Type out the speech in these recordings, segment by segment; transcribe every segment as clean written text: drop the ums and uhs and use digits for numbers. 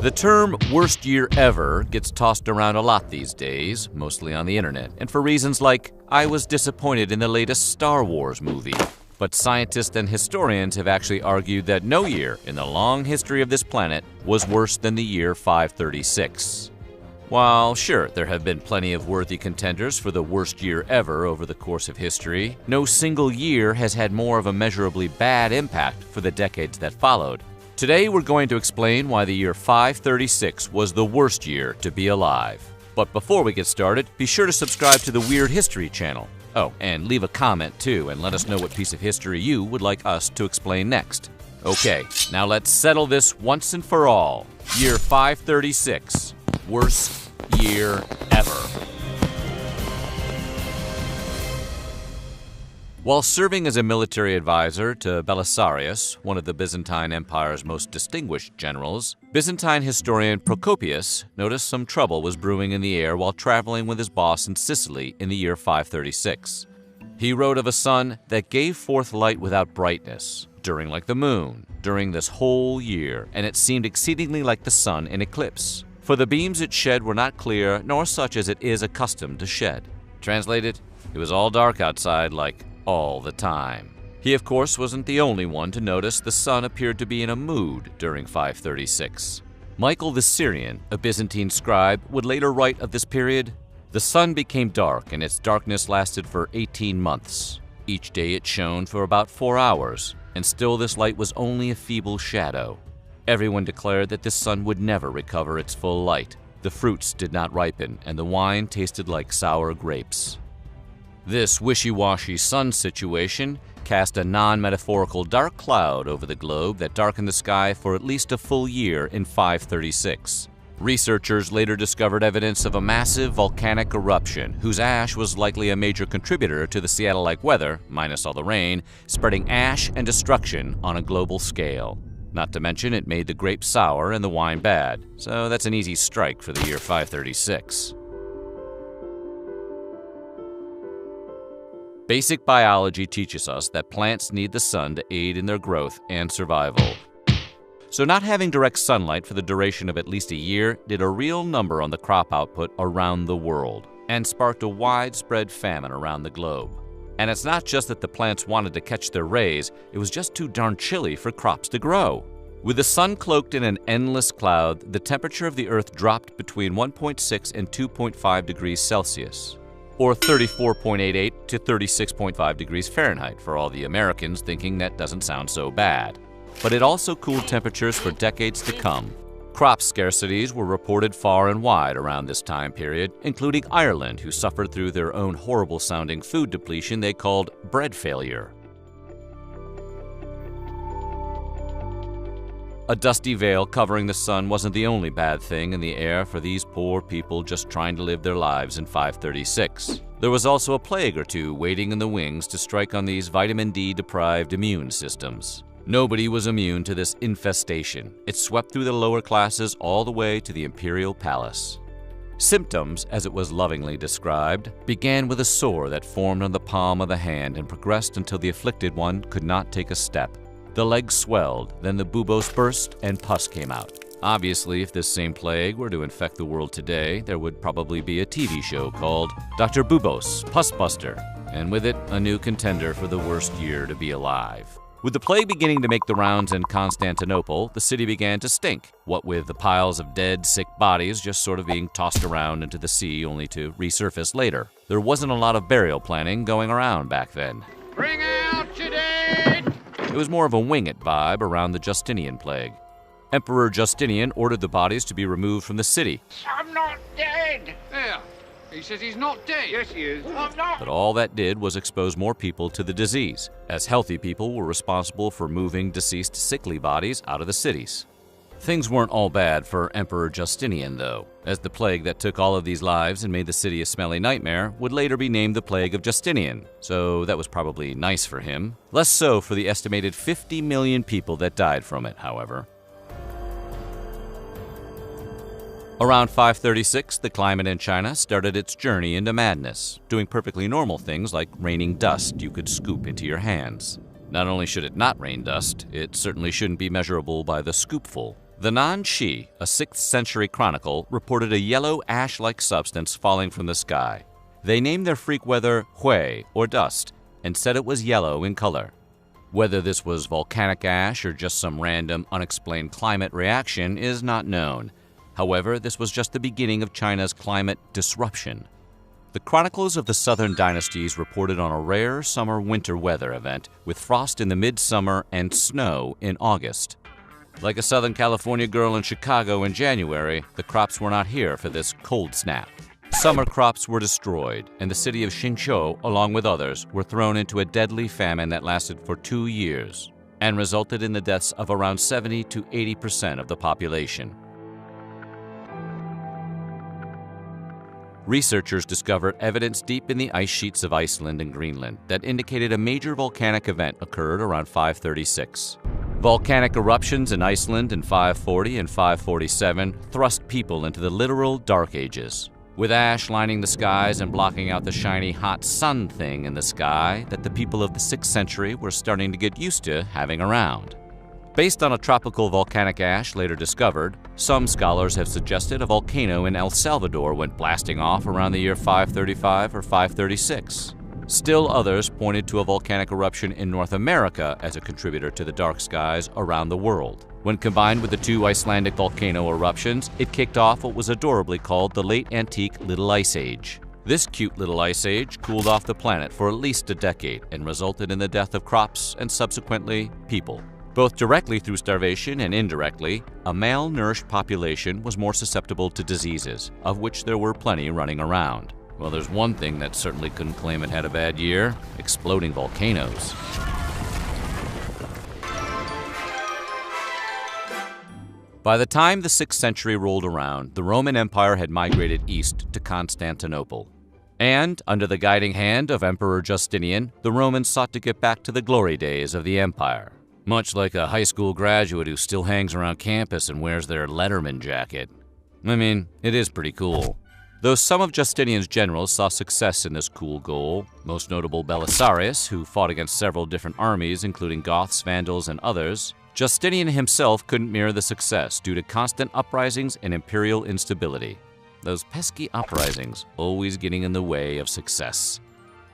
The term worst year ever gets tossed around a lot these days, mostly on the internet, and for reasons like, I was disappointed in the latest Star Wars movie. But scientists and historians have actually argued that no year in the long history of this planet was worse than the year 536. While sure, there have been plenty of worthy contenders for the worst year ever over the course of history, no single year has had more of a measurably bad impact for the decades that followed. Today we're going to explain why the year 536 was the worst year to be alive. But before we get started, be sure to subscribe to the Weird History channel. Oh, and leave a comment too and let us know what piece of history you would like us to explain next. Okay, now let's settle this once and for all. Year 536, worst year ever. While serving as a military advisor to Belisarius, one of the Byzantine Empire's most distinguished generals, Byzantine historian Procopius noticed some trouble was brewing in the air while traveling with his boss in Sicily in the year 536. He wrote of a sun that gave forth light without brightness, during like the moon, during this whole year, and it seemed exceedingly like the sun in eclipse. For the beams it shed were not clear, nor such as it is accustomed to shed. Translated, it was all dark outside like all the time. He, of course, wasn't the only one to notice the sun appeared to be in a mood during 536. Michael the Syrian, a Byzantine scribe, would later write of this period, "The sun became dark, and its darkness lasted for 18 months. Each day it shone for about 4 hours, and still this light was only a feeble shadow. Everyone declared that this sun would never recover its full light. The fruits did not ripen, and the wine tasted like sour grapes." This wishy-washy sun situation cast a non-metaphorical dark cloud over the globe that darkened the sky for at least a full year in 536. Researchers later discovered evidence of a massive volcanic eruption whose ash was likely a major contributor to the Seattle-like weather, minus all the rain, spreading ash and destruction on a global scale. Not to mention it made the grapes sour and the wine bad, so that's an easy strike for the year 536. Basic biology teaches us that plants need the sun to aid in their growth and survival. So not having direct sunlight for the duration of at least a year did a real number on the crop output around the world and sparked a widespread famine around the globe. And it's not just that the plants wanted to catch their rays, it was just too darn chilly for crops to grow. With the sun cloaked in an endless cloud, the temperature of the earth dropped between 1.6 and 2.5 degrees Celsius. Or 34.88 to 36.5 degrees Fahrenheit for all the Americans thinking that doesn't sound so bad. But it also cooled temperatures for decades to come. Crop scarcities were reported far and wide around this time period, including Ireland, who suffered through their own horrible-sounding food depletion they called bread failure. A dusty veil covering the sun wasn't the only bad thing in the air for these poor people just trying to live their lives in 536. There was also a plague or two waiting in the wings to strike on these vitamin D-deprived immune systems. Nobody was immune to this infestation. It swept through the lower classes all the way to the imperial palace. Symptoms, as it was lovingly described, began with a sore that formed on the palm of the hand and progressed until the afflicted one could not take a step. The legs swelled, then the buboes burst and pus came out. Obviously, if this same plague were to infect the world today, there would probably be a TV show called Dr. Bubos, Pusbuster, and with it, a new contender for the worst year to be alive. With the plague beginning to make the rounds in Constantinople, the city began to stink, what with the piles of dead, sick bodies just sort of being tossed around into the sea only to resurface later. There wasn't a lot of burial planning going around back then. Bring out your dead! It was more of a wing it vibe around the Justinian plague. Emperor Justinian ordered the bodies to be removed from the city. I'm not dead! There. He says he's not dead. Yes, he is. I'm not. But all that did was expose more people to the disease, as healthy people were responsible for moving deceased sickly bodies out of the cities. Things weren't all bad for Emperor Justinian, though, as the plague that took all of these lives and made the city a smelly nightmare would later be named the Plague of Justinian, so that was probably nice for him. Less so for the estimated 50 million people that died from it, however. Around 536, the climate in China started its journey into madness, doing perfectly normal things like raining dust you could scoop into your hands. Not only should it not rain dust, it certainly shouldn't be measurable by the scoopful. The Nan-Shi, a 6th century chronicle, reported a yellow ash-like substance falling from the sky. They named their freak weather hui, or dust, and said it was yellow in color. Whether this was volcanic ash or just some random, unexplained climate reaction is not known. However, this was just the beginning of China's climate disruption. The chronicles of the southern dynasties reported on a rare summer-winter weather event with frost in the midsummer and snow in August. Like a Southern California girl in Chicago in January, the crops were not here for this cold snap. Summer crops were destroyed, and the city of Xinzhou, along with others, were thrown into a deadly famine that lasted for 2 years and resulted in the deaths of around 70 to 80% of the population. Researchers discovered evidence deep in the ice sheets of Iceland and Greenland that indicated a major volcanic event occurred around 536. Volcanic eruptions in Iceland in 540 and 547 thrust people into the literal Dark Ages, with ash lining the skies and blocking out the shiny hot sun thing in the sky that the people of the 6th century were starting to get used to having around. Based on a tropical volcanic ash later discovered, some scholars have suggested a volcano in El Salvador went blasting off around the year 535 or 536. Still others pointed to a volcanic eruption in North America as a contributor to the dark skies around the world. When combined with the 2 Icelandic volcano eruptions, it kicked off what was adorably called the Late Antique Little Ice Age. This cute little ice age cooled off the planet for at least a decade and resulted in the death of crops and subsequently people. Both directly through starvation and indirectly, a malnourished population was more susceptible to diseases, of which there were plenty running around. Well, there's one thing that certainly couldn't claim it had a bad year: exploding volcanoes. By the time the 6th century rolled around, the Roman Empire had migrated east to Constantinople. And, under the guiding hand of Emperor Justinian, the Romans sought to get back to the glory days of the empire. Much like a high school graduate who still hangs around campus and wears their Letterman jacket. I mean, it is pretty cool. Though some of Justinian's generals saw success in this cool goal, most notable Belisarius, who fought against several different armies including Goths, Vandals, and others, Justinian himself couldn't mirror the success due to constant uprisings and imperial instability. Those pesky uprisings always getting in the way of success.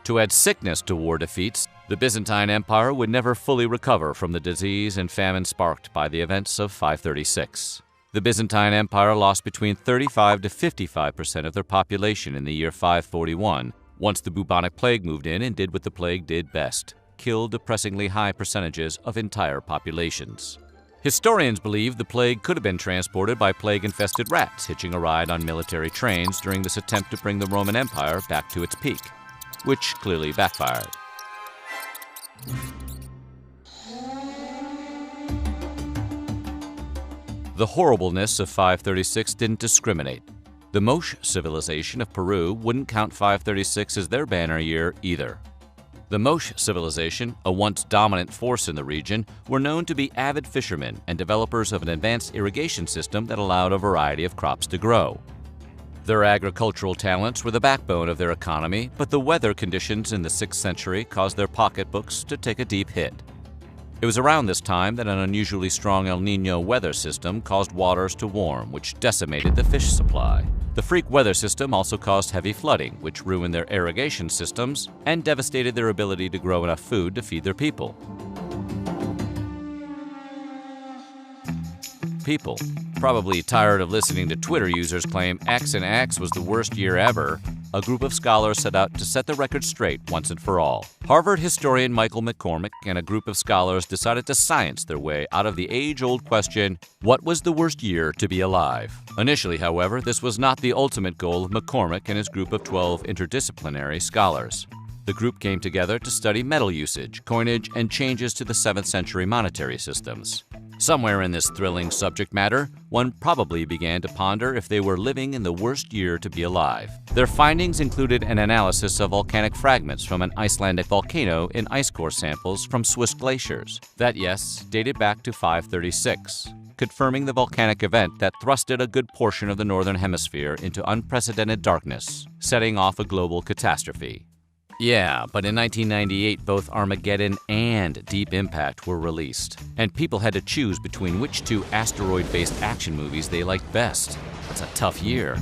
To add sickness to war defeats, the Byzantine Empire would never fully recover from the disease and famine sparked by the events of 536. The Byzantine Empire lost between 35 to 55% of their population in the year 541, once the bubonic plague moved in and did what the plague did best: kill depressingly high percentages of entire populations. Historians believe the plague could have been transported by plague-infested rats hitching a ride on military trains during this attempt to bring the Roman Empire back to its peak, which clearly backfired. The horribleness of 536 didn't discriminate. The Moche civilization of Peru wouldn't count 536 as their banner year either. The Moche civilization, a once dominant force in the region, were known to be avid fishermen and developers of an advanced irrigation system that allowed a variety of crops to grow. Their agricultural talents were the backbone of their economy, but the weather conditions in the 6th century caused their pocketbooks to take a deep hit. It was around this time that an unusually strong El Niño weather system caused waters to warm, which decimated the fish supply. The freak weather system also caused heavy flooding, which ruined their irrigation systems and devastated their ability to grow enough food to feed their people. People, probably tired of listening to Twitter users claim X and X was the worst year ever, a group of scholars set out to set the record straight once and for all. Harvard historian Michael McCormick and a group of scholars decided to science their way out of the age-old question, what was the worst year to be alive? Initially, however, this was not the ultimate goal of McCormick and his group of 12 interdisciplinary scholars. The group came together to study metal usage, coinage, and changes to the 7th century monetary systems. Somewhere in this thrilling subject matter, one probably began to ponder if they were living in the worst year to be alive. Their findings included an analysis of volcanic fragments from an Icelandic volcano in ice core samples from Swiss glaciers that, yes, dated back to 536, confirming the volcanic event that thrusted a good portion of the northern hemisphere into unprecedented darkness, setting off a global catastrophe. Yeah, but in 1998, both Armageddon and Deep Impact were released, and people had to choose between which two asteroid-based action movies they liked best. That's a tough year.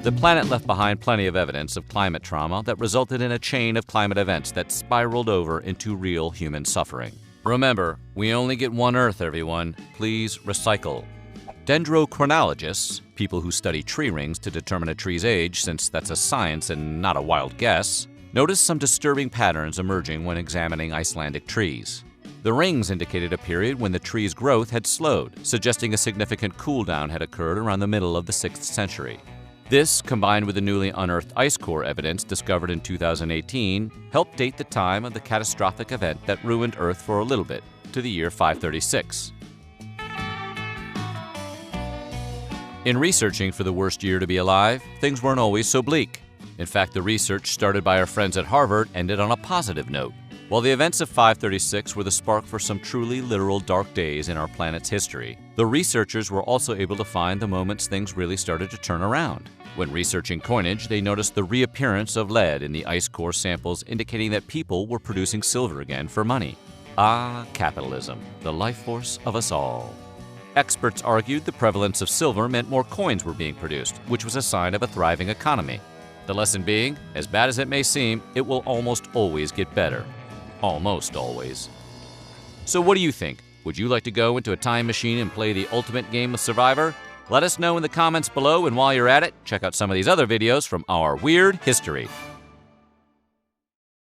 The planet left behind plenty of evidence of climate trauma that resulted in a chain of climate events that spiraled over into real human suffering. Remember, we only get one Earth, everyone. Please recycle. Dendrochronologists, people who study tree rings to determine a tree's age, since that's a science and not a wild guess, noticed some disturbing patterns emerging when examining Icelandic trees. The rings indicated a period when the tree's growth had slowed, suggesting a significant cool-down had occurred around the middle of the 6th century. This, combined with the newly unearthed ice core evidence discovered in 2018, helped date the time of the catastrophic event that ruined Earth for a little bit, to the year 536. In researching for the worst year to be alive, things weren't always so bleak. In fact, the research started by our friends at Harvard ended on a positive note. While the events of 536 were the spark for some truly literal dark days in our planet's history, the researchers were also able to find the moments things really started to turn around. When researching coinage, they noticed the reappearance of lead in the ice core samples, indicating that people were producing silver again for money. Ah, capitalism, the life force of us all. Experts argued the prevalence of silver meant more coins were being produced, which was a sign of a thriving economy. The lesson being, as bad as it may seem, it will almost always get better. Almost always. So what do you think? Would you like to go into a time machine and play the ultimate game of Survivor? Let us know in the comments below, and while you're at it, check out some of these other videos from our weird history.